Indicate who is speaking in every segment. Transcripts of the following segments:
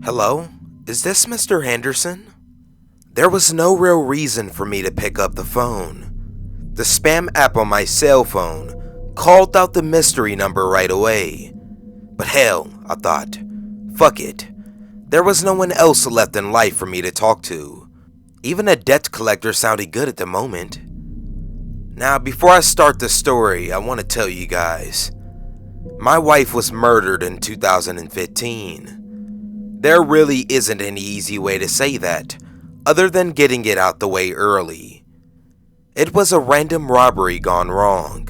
Speaker 1: Hello? Is this Mr. Henderson? There was no real reason for me to pick up the phone. The spam app on my cell phone called out the mystery number right away. But hell, I thought, fuck it. There was no one else left in life for me to talk to. Even a debt collector sounded good at the moment. Now, before I start the story, I want to tell you guys. My wife was murdered in 2015. There really isn't any easy way to say that, other than getting it out the way early. It was a random robbery gone wrong.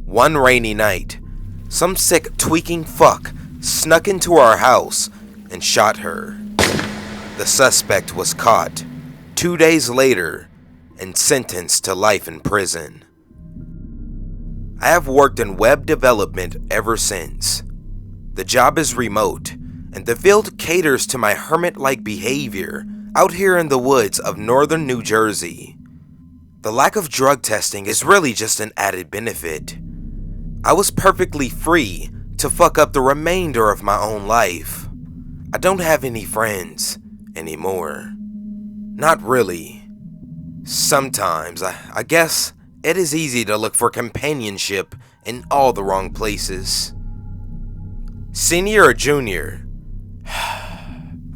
Speaker 1: One rainy night, some sick tweaking fuck snuck into our house and shot her. The suspect was caught 2 days later and sentenced to life in prison. I have worked in web development ever since. The job is remote, and the field caters to my hermit-like behavior out here in the woods of northern New Jersey. The lack of drug testing is really just an added benefit. I was perfectly free to fuck up the remainder of my own life. I don't have any friends anymore. Not really. Sometimes, I guess, it is easy to look for companionship in all the wrong places. Senior or junior?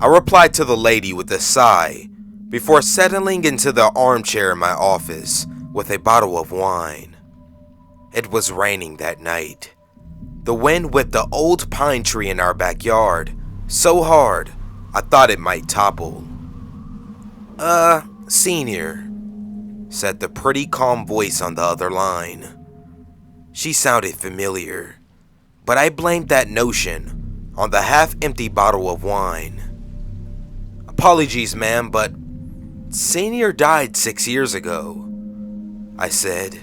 Speaker 1: I replied to the lady with a sigh before settling into the armchair in my office with a bottle of wine. It was raining that night. The wind whipped the old pine tree in our backyard so hard I thought it might topple. Senior, said the pretty calm voice on the other line. She sounded familiar, but I blamed that notion on the half-empty bottle of wine. Apologies, ma'am, but Senior died 6 years ago, I said,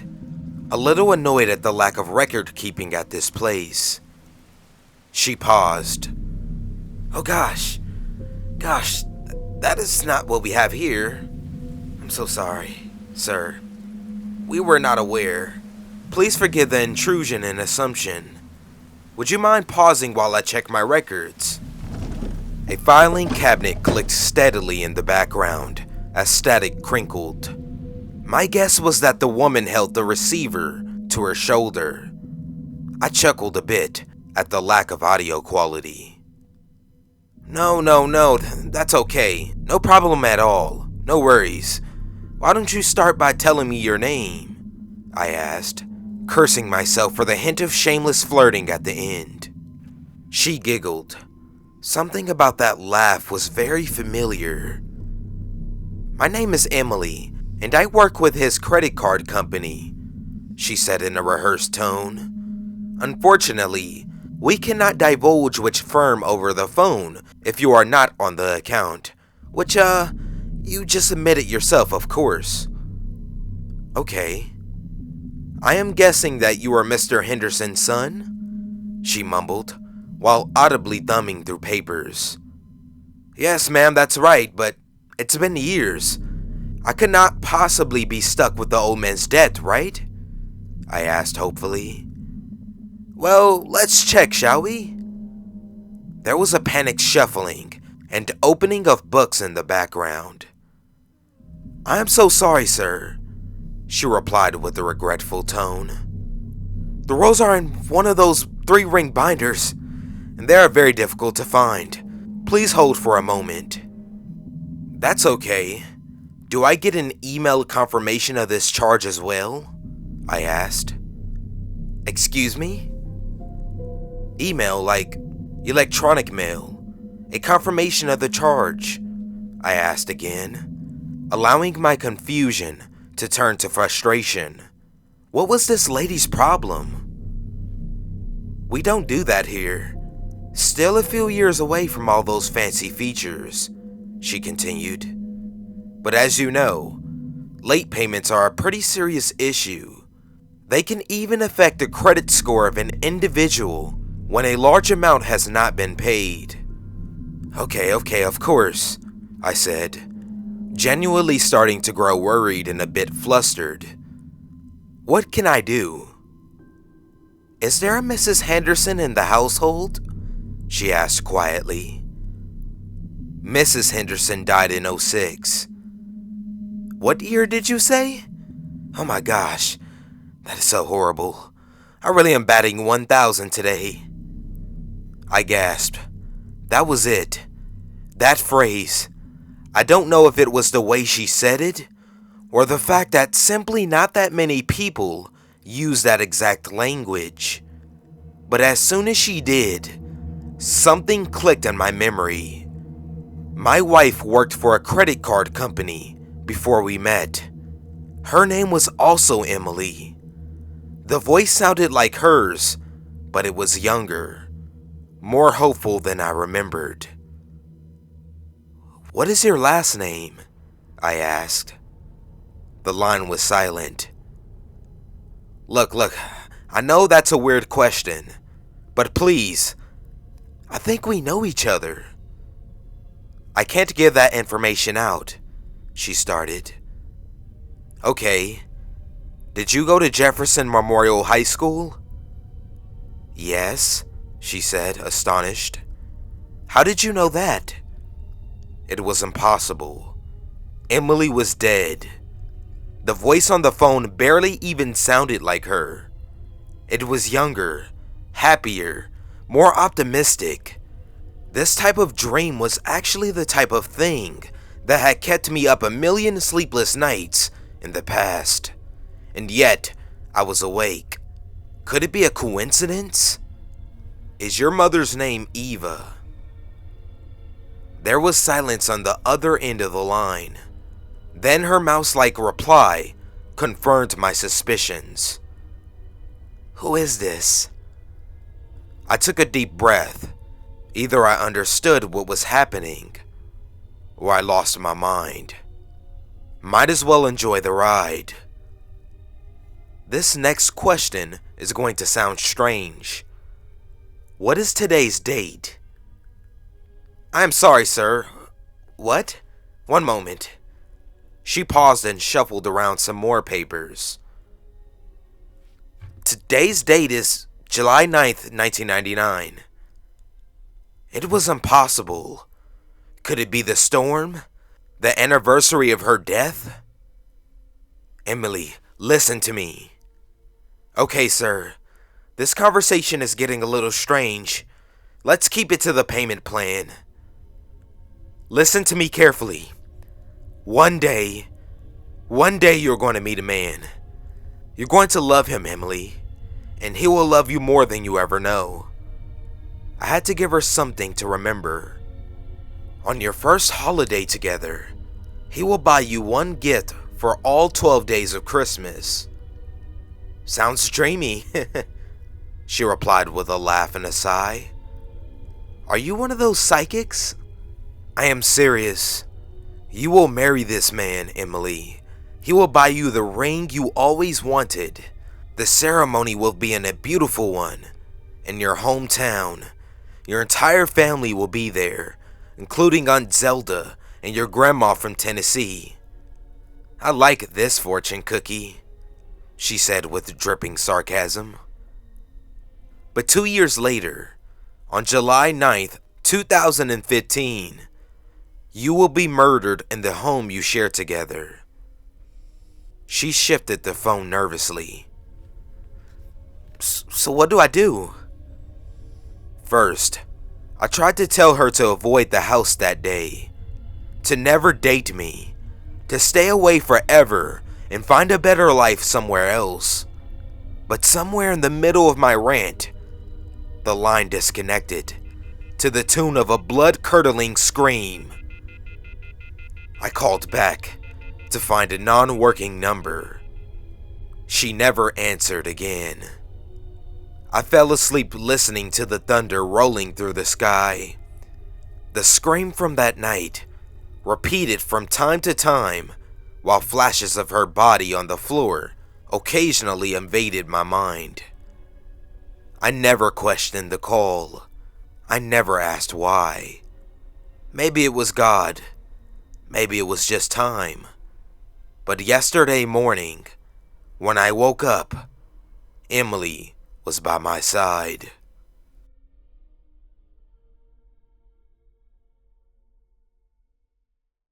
Speaker 1: a little annoyed at the lack of record keeping at this place. She paused. Oh gosh, that is not what we have here. I'm so sorry, sir. We were not aware. Please forgive the intrusion and assumption. Would you mind pausing while I check my records? A filing cabinet clicked steadily in the background as static crinkled. My guess was that the woman held the receiver to her shoulder. I chuckled a bit at the lack of audio quality. No, that's okay. No problem at all. No worries. Why don't you start by telling me your name? I asked, cursing myself for the hint of shameless flirting at the end. She giggled. Something about that laugh was very familiar. My name is Emily, and I work with his credit card company, she said in a rehearsed tone. Unfortunately, we cannot divulge which firm over the phone if you are not on the account, which, you just admitted yourself, of course. Okay. I am guessing that you are Mr. Henderson's son? She mumbled, while audibly thumbing through papers. Yes, ma'am, that's right, but it's been years. I could not possibly be stuck with the old man's debt, right? I asked hopefully. Well, let's check, shall we? There was a panicked shuffling and opening of books in the background. I am so sorry, sir, she replied with a regretful tone. The rolls are in one of those 3-ring binders, and they are very difficult to find. Please hold for a moment. That's okay. Do I get an email confirmation of this charge as well? I asked. Excuse me? Email like electronic mail. A confirmation of the charge, I asked again, allowing my confusion to turn to frustration. What was this lady's problem? We don't do that here. Still a few years away from all those fancy features, she continued. But as you know, late payments are a pretty serious issue. They can even affect the credit score of an individual when a large amount has not been paid. Okay, of course, I said, genuinely starting to grow worried and a bit flustered. What can I do? Is there a Mrs. Henderson in the household? She asked quietly. Mrs. Henderson died in '06. What year did you say? Oh my gosh, that is so horrible. I really am batting 1,000 today. I gasped. That was it. That phrase. I don't know if it was the way she said it, or the fact that simply not that many people use that exact language. But as soon as she did, something clicked in my memory. My wife worked for a credit card company before we met. Her name was also Emily. The voice sounded like hers, but it was younger, more hopeful than I remembered. What is your last name? I asked. The line was silent. Look, I know that's a weird question, but please, I think we know each other. I can't give that information out, she started. Okay. Did you go to Jefferson Memorial High School? Yes, she said, astonished. How did you know that? It was impossible. Emily was dead. The voice on the phone barely even sounded like her. It was younger, happier, more optimistic. This type of dream was actually the type of thing that had kept me up a million sleepless nights in the past. And yet, I was awake. Could it be a coincidence? Is your mother's name Eva? There was silence on the other end of the line. Then her mouse-like reply confirmed my suspicions. Who is this? I took a deep breath. Either I understood what was happening, or I lost my mind. Might as well enjoy the ride. This next question is going to sound strange. What is today's date? I'm sorry, sir. What? One moment. She paused and shuffled around some more papers. Today's date is July 9th, 1999. It was impossible. Could it be the storm? The anniversary of her death? Emily, listen to me. Okay, sir. This conversation is getting a little strange. Let's keep it to the payment plan. Listen to me carefully. One day you're going to meet a man. You're going to love him, Emily, and he will love you more than you ever know. I had to give her something to remember. On your first holiday together, he will buy you one gift for all 12 days of Christmas. Sounds dreamy, she replied with a laugh and a sigh. Are you one of those psychics? I am serious. You will marry this man, Emily. He will buy you the ring you always wanted. The ceremony will be a beautiful one in your hometown. Your entire family will be there, including Aunt Zelda and your grandma from Tennessee. I like this fortune cookie, she said with dripping sarcasm. But 2 years later, on July 9th, 2015, you will be murdered in the home you share together. She shifted the phone nervously. So what do I do? First, I tried to tell her to avoid the house that day, to never date me, to stay away forever and find a better life somewhere else. But somewhere in the middle of my rant, the line disconnected, to the tune of a blood-curdling scream. I called back to find a non-working number. She never answered again. I fell asleep listening to the thunder rolling through the sky. The scream from that night, repeated from time to time, while flashes of her body on the floor occasionally invaded my mind. I never questioned the call. I never asked why. Maybe it was God. Maybe it was just time. But yesterday morning, when I woke up, Emily was by my side.